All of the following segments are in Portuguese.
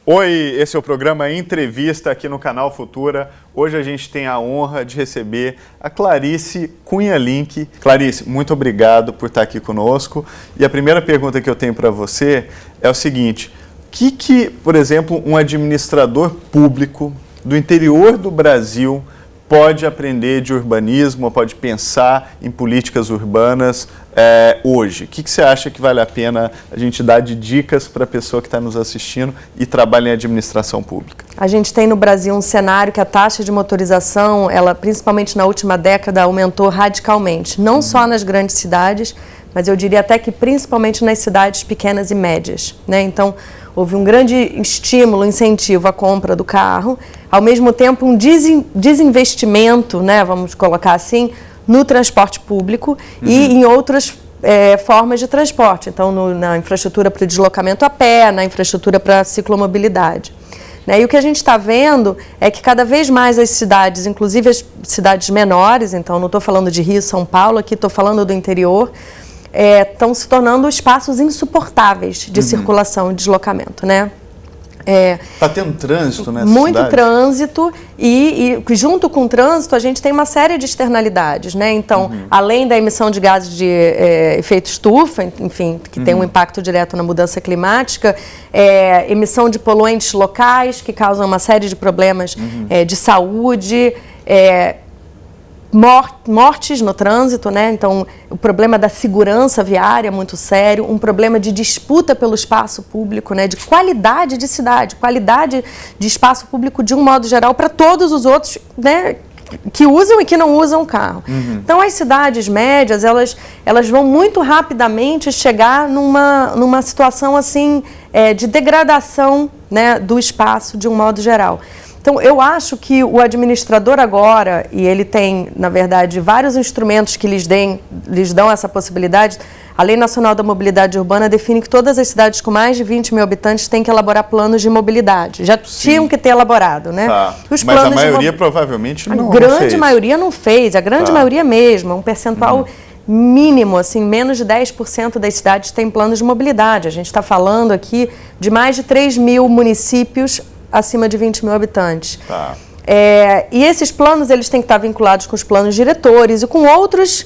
Oi, esse é o programa Entrevista aqui no Canal Futura. Hoje a gente tem a honra de receber a Clarice Cunha Link. Clarice, muito obrigado por estar aqui conosco. E a primeira pergunta que eu tenho para você é o seguinte: o que, por exemplo, um administrador público do interior do Brasil pode aprender de urbanismo, pode pensar em políticas urbanas hoje? O que você acha que vale a pena a gente dar de dicas para a pessoa que está nos assistindo e trabalha em administração pública? A gente tem no Brasil um cenário que a taxa de motorização, ela principalmente na última década, aumentou radicalmente. Não só nas grandes cidades, mas eu diria até que principalmente nas cidades pequenas e médias, né? Então, houve um grande estímulo, incentivo à compra do carro, ao mesmo tempo um desinvestimento, né, vamos colocar assim, no transporte público e em outras formas de transporte. Então, na infraestrutura para o deslocamento a pé, na infraestrutura para a ciclomobilidade. Né? E o que a gente está vendo é que cada vez mais as cidades, inclusive as cidades menores, então não estou falando de Rio, São Paulo, aqui estou falando do interior, estão se tornando espaços insuportáveis de circulação e deslocamento, né? Está tendo trânsito nessa muito cidade? Trânsito e junto com o trânsito a gente tem uma série de externalidades, né? Então, além da emissão de gases de efeito estufa, enfim, que tem um impacto direto na mudança climática, emissão de poluentes locais que causam uma série de problemas de saúde, mortes no trânsito, né? Então, o problema da segurança viária é muito sério, um problema de disputa pelo espaço público, né? De qualidade de cidade, qualidade de espaço público de um modo geral para todos os outros, né? Que usam e que não usam carro. Então, as cidades médias, elas vão muito rapidamente chegar numa situação assim de degradação, né? Do espaço de um modo geral. Então, eu acho que o administrador agora, e ele tem, na verdade, vários instrumentos que lhes dão essa possibilidade. A Lei Nacional da Mobilidade Urbana define que todas as cidades com mais de 20 mil habitantes têm que elaborar planos de mobilidade. Já tinham que ter elaborado, né? Tá. Os Mas planos a maioria provavelmente não fez. A grande maioria não fez, a grande maioria mesmo, um percentual mínimo, assim, menos de 10% das cidades têm planos de mobilidade. A gente está falando aqui de mais de 3 mil municípios acima de 20 mil habitantes. Tá. E esses planos eles têm que estar vinculados com os planos diretores e com outros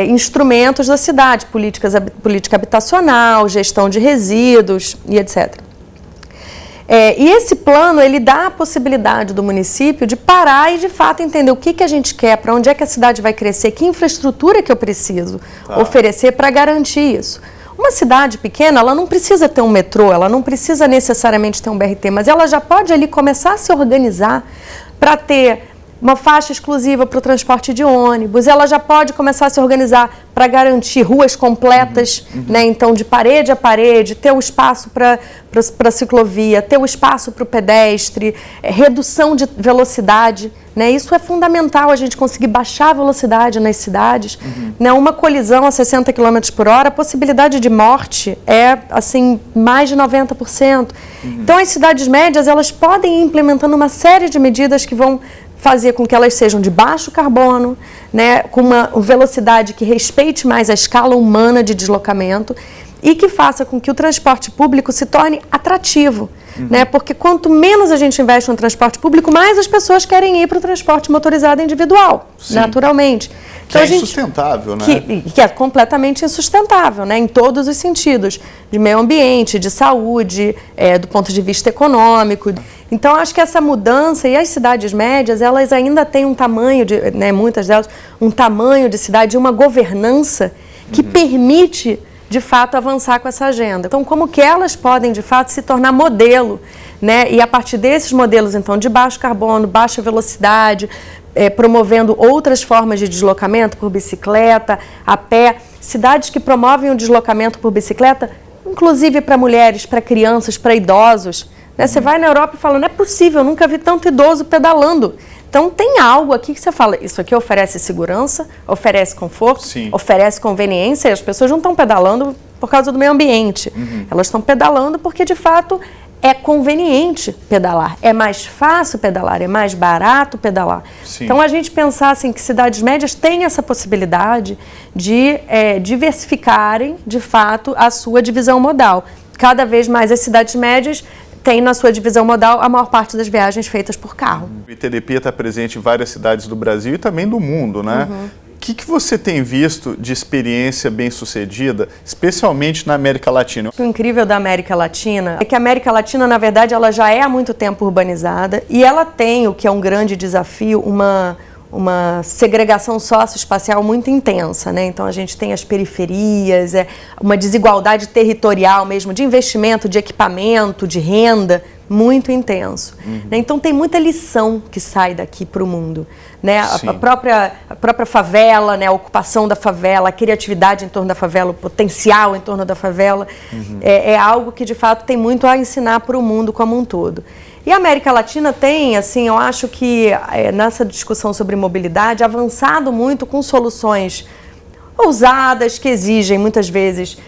instrumentos da cidade, política habitacional, gestão de resíduos e etc. E esse plano ele dá a possibilidade do município de parar e de fato entender o que a gente quer, para onde é que a cidade vai crescer, que infraestrutura que eu preciso oferecer para garantir isso. Uma cidade pequena, ela não precisa ter um metrô, ela não precisa necessariamente ter um BRT, mas ela já pode ali começar a se organizar para ter uma faixa exclusiva para o transporte de ônibus, ela já pode começar a se organizar para garantir ruas completas, né? Então, de parede a parede, ter o espaço para a ciclovia, ter o espaço para o pedestre, redução de velocidade, né? Isso é fundamental, a gente conseguir baixar a velocidade nas cidades, né? Uma colisão a 60 km por hora, a possibilidade de morte é, assim, mais de 90%. Então, as cidades médias, elas podem ir implementando uma série de medidas que vão fazer com que elas sejam de baixo carbono, né, com uma velocidade que respeite mais a escala humana de deslocamento e que faça com que o transporte público se torne atrativo, né, porque quanto menos a gente investe no transporte público, mais as pessoas querem ir para o transporte motorizado individual, naturalmente. Que é insustentável, né? Que é completamente insustentável, né? Em todos os sentidos, de meio ambiente, de saúde, do ponto de vista econômico. Então, acho que essa mudança, e as cidades médias, elas ainda têm um tamanho, né, muitas delas, um tamanho de cidade, uma governança que permite, de fato, avançar com essa agenda. Então, como que elas podem, de fato, se tornar modelo, né? E a partir desses modelos, então, de baixo carbono, baixa velocidade, promovendo outras formas de deslocamento por bicicleta, a pé, cidades que promovem o deslocamento por bicicleta, inclusive para mulheres, para crianças, para idosos. Né? Você vai na Europa e fala, não é possível, eu nunca vi tanto idoso pedalando. Então tem algo aqui que você fala, isso aqui oferece segurança, oferece conforto, oferece conveniência, e as pessoas não estão pedalando por causa do meio ambiente. Elas estão pedalando porque, de fato, é conveniente pedalar, é mais fácil pedalar, é mais barato pedalar. Sim. Então, a gente pensar assim, que cidades médias têm essa possibilidade de diversificarem, de fato, a sua divisão modal. Cada vez mais as cidades médias têm na sua divisão modal a maior parte das viagens feitas por carro. O ITDP está presente em várias cidades do Brasil e também do mundo, né? O que você tem visto de experiência bem-sucedida, especialmente na América Latina? O incrível da América Latina é que a América Latina, na verdade, ela já é há muito tempo urbanizada e ela tem, o que é um grande desafio, uma segregação socioespacial muito intensa, né? Então a gente tem as periferias, uma desigualdade territorial mesmo, de investimento, de equipamento, de renda, muito intenso. Né? Então tem muita lição que sai daqui para o mundo. Né? A própria favela, né? A ocupação da favela, a criatividade em torno da favela, o potencial em torno da favela, é algo que de fato tem muito a ensinar para o mundo como um todo. E a América Latina tem, assim, eu acho que nessa discussão sobre mobilidade, avançado muito com soluções ousadas, que exigem muitas vezes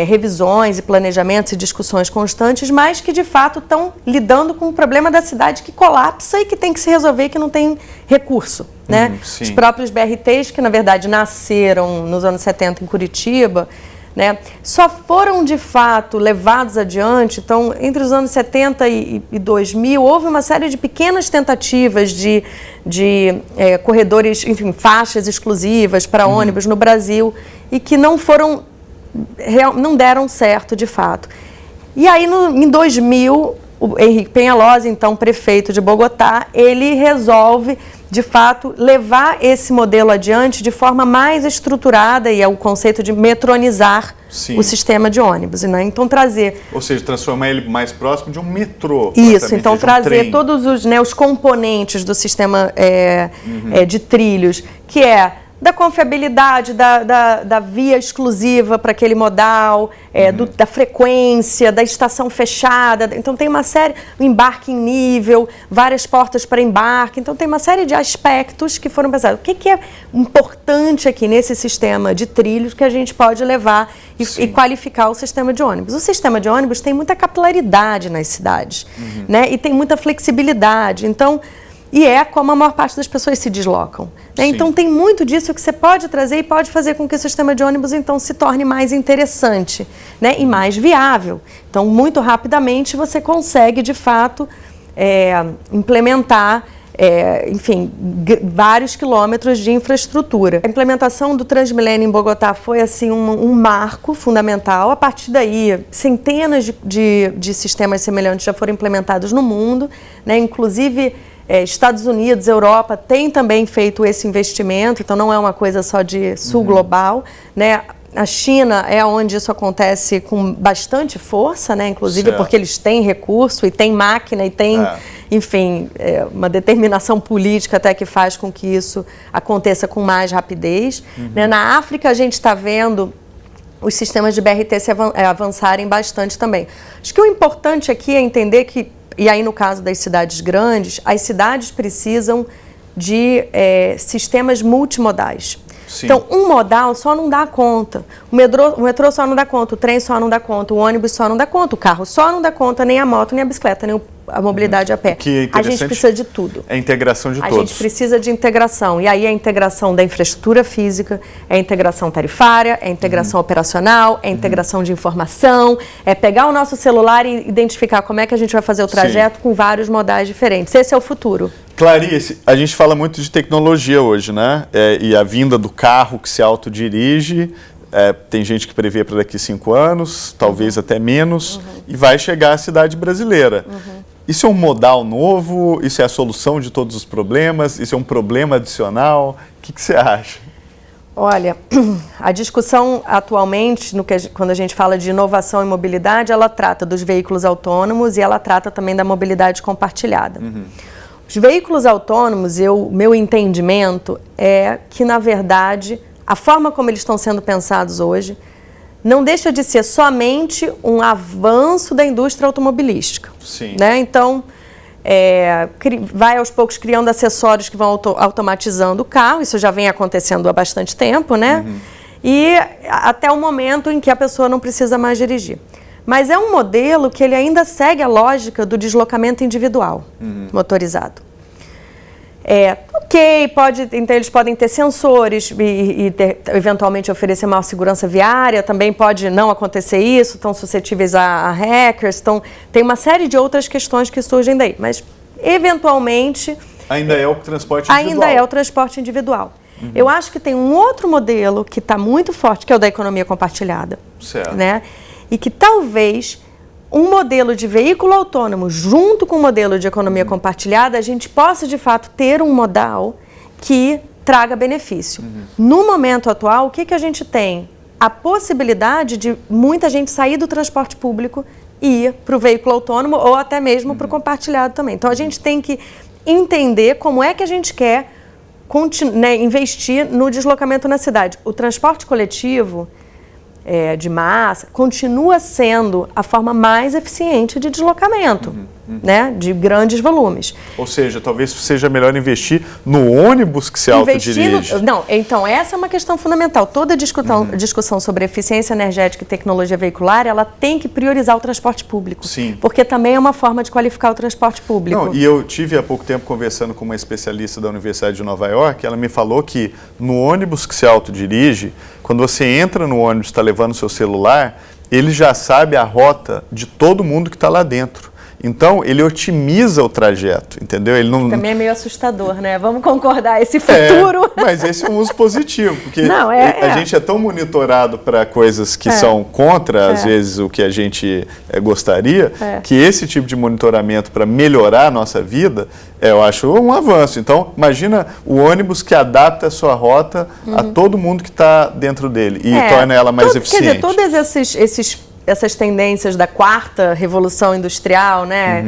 revisões e planejamentos e discussões constantes, mas que de fato estão lidando com o problema da cidade que colapsa e que tem que se resolver, que não tem recurso. Né? Os próprios BRTs, que na verdade nasceram nos anos 70 em Curitiba, né, só foram de fato levados adiante. Então, entre os anos 70 e 2000, houve uma série de pequenas tentativas de corredores, enfim, faixas exclusivas para ônibus no Brasil e que não deram certo de fato. E aí, em 2000, o Henrique Peñalosa, então prefeito de Bogotá, ele resolve de fato levar esse modelo adiante de forma mais estruturada, e é o conceito de metronizar o sistema de ônibus, né? Então trazer... Ou seja, transformar ele mais próximo de um metrô. Isso, então trazer todos os componentes do sistema de trilhos, que é da confiabilidade, da via exclusiva para aquele modal, da frequência, da estação fechada. Então tem uma série, o embarque em nível, várias portas para embarque. Então tem uma série de aspectos que foram pensados. O que é importante aqui nesse sistema de trilhos que a gente pode levar e qualificar o sistema de ônibus? O sistema de ônibus tem muita capilaridade nas cidades, né? E tem muita flexibilidade. Então, e é como a maior parte das pessoas se deslocam. Né? Então tem muito disso que você pode trazer e pode fazer com que o sistema de ônibus então se torne mais interessante, né? E mais viável. Então muito rapidamente você consegue de fato implementar enfim, vários quilômetros de infraestrutura. A implementação do Transmilênio em Bogotá foi assim um marco fundamental. A partir daí, centenas de sistemas semelhantes já foram implementados no mundo, né? Inclusive Estados Unidos, Europa tem também feito esse investimento, então não é uma coisa só de sul global, né? A China é onde isso acontece com bastante força, né? Inclusive porque eles têm recurso e têm máquina e têm, enfim, uma determinação política até que faz com que isso aconteça com mais rapidez. Né? Na África a gente está vendo os sistemas de BRT se avançarem bastante também. Acho que o importante aqui é entender que, e aí no caso das cidades grandes, as cidades precisam de sistemas multimodais. Sim. Então, um modal só não dá conta. O metrô só não dá conta, o trem só não dá conta, o ônibus só não dá conta, o carro só não dá conta, nem a moto, nem a bicicleta, nem a mobilidade a pé. A gente precisa de tudo. É a integração de todos. A gente precisa de integração. E aí é a integração da infraestrutura física, é a integração tarifária, é a integração operacional, é a integração de informação, é pegar o nosso celular e identificar como é que a gente vai fazer o trajeto com vários modais diferentes. Esse é o futuro. Clarice, a gente fala muito de tecnologia hoje, né? E a vinda do carro que se autodirige, tem gente que prevê para daqui 5 anos, talvez até menos, e vai chegar à cidade brasileira. Isso é um modal novo? Isso é a solução de todos os problemas? Isso é um problema adicional? O que você acha? Olha, a discussão atualmente, quando a gente fala de inovação e mobilidade, ela trata dos veículos autônomos e ela trata também da mobilidade compartilhada. Os veículos autônomos, meu entendimento é que, na verdade, a forma como eles estão sendo pensados hoje não deixa de ser somente um avanço da indústria automobilística. Sim. Né? Então, vai aos poucos criando acessórios que vão automatizando o carro, isso já vem acontecendo há bastante tempo, né? E até o momento em que a pessoa não precisa mais dirigir. Mas é um modelo que ele ainda segue a lógica do deslocamento individual motorizado. Então eles podem ter sensores e eventualmente oferecer maior segurança viária, também pode não acontecer isso, estão suscetíveis a hackers, tem uma série de outras questões que surgem daí, mas eventualmente... Ainda é o transporte individual. Ainda é o transporte individual. Eu acho que tem um outro modelo que está muito forte, que é o da economia compartilhada. Certo. Né? E que talvez um modelo de veículo autônomo junto com um modelo de economia compartilhada, a gente possa de fato ter um modal que traga benefício. No momento atual, o que a gente tem? A possibilidade de muita gente sair do transporte público e ir para o veículo autônomo ou até mesmo para o compartilhado também. Então a gente tem que entender como é que a gente quer investir no deslocamento na cidade. O transporte coletivo de massa continua sendo a forma mais eficiente de deslocamento, né, de grandes volumes. Ou seja, talvez seja melhor investir no ônibus que se autodirige. Então essa é uma questão fundamental. Toda discussão sobre eficiência energética e tecnologia veicular, ela tem que priorizar o transporte público. Sim. Porque também é uma forma de qualificar o transporte público. E eu tive há pouco tempo conversando com uma especialista da Universidade de Nova York, ela me falou que no ônibus que se autodirige, quando você entra no ônibus e está levando o seu celular, ele já sabe a rota de todo mundo que está lá dentro. Então, ele otimiza o trajeto, entendeu? Ele não... Também é meio assustador, né? Vamos concordar, esse futuro... mas esse é um uso positivo, porque a gente é tão monitorado para coisas que são contra, às vezes, o que a gente gostaria, que esse tipo de monitoramento para melhorar a nossa vida, eu acho um avanço. Então, imagina o ônibus que adapta a sua rota a todo mundo que está dentro dele e torna ela mais eficiente. Quer dizer, todas essas tendências da quarta revolução industrial, né,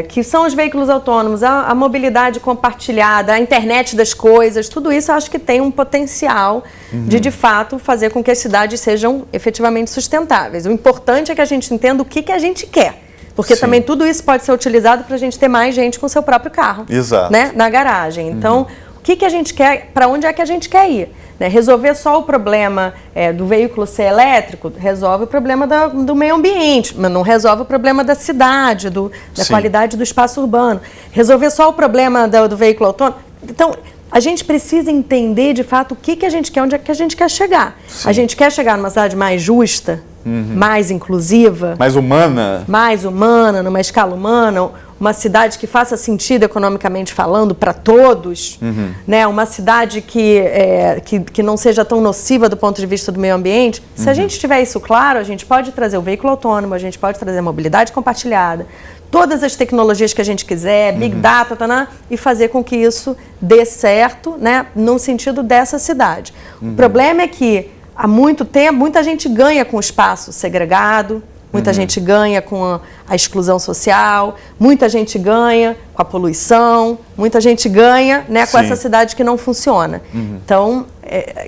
que são os veículos autônomos, a mobilidade compartilhada, a internet das coisas, tudo isso eu acho que tem um potencial de fato, fazer com que as cidades sejam efetivamente sustentáveis. O importante é que a gente entenda o que a gente quer. Porque também tudo isso pode ser utilizado para a gente ter mais gente com seu próprio carro. Exato. Né, na garagem. Então, o que a gente quer, para onde é que a gente quer ir? Né, resolver só o problema do veículo ser elétrico resolve o problema do meio ambiente, mas não resolve o problema da cidade, da qualidade do espaço urbano. Resolver só o problema do veículo autônomo. Então, a gente precisa entender de fato o que a gente quer, onde é que a gente quer chegar. Sim. A gente quer chegar numa cidade mais justa, mais inclusiva, mais humana, numa escala humana, uma cidade que faça sentido economicamente falando para todos, né? Uma cidade que não seja tão nociva do ponto de vista do meio ambiente. Se a gente tiver isso claro, a gente pode trazer o veículo autônomo, a gente pode trazer a mobilidade compartilhada, todas as tecnologias que a gente quiser, Big Data, e fazer com que isso dê certo, né, no sentido dessa cidade. O problema é que há muito tempo, muita gente ganha com o espaço segregado, muita gente ganha com a exclusão social, muita gente ganha com a poluição, muita gente ganha, né, com essa cidade que não funciona. Então,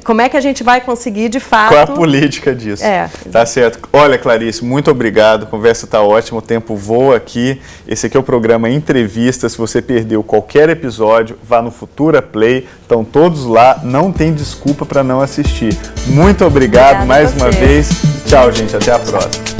como é que a gente vai conseguir, de fato... Qual é a política disso? Tá certo. Olha, Clarice, muito obrigado. A conversa está ótima, o tempo voa aqui. Esse aqui é o programa Entrevista. Se você perdeu qualquer episódio, vá no Futura Play. Estão todos lá, não tem desculpa para não assistir. Muito obrigado mais uma vez. Tchau, gente. Até a próxima.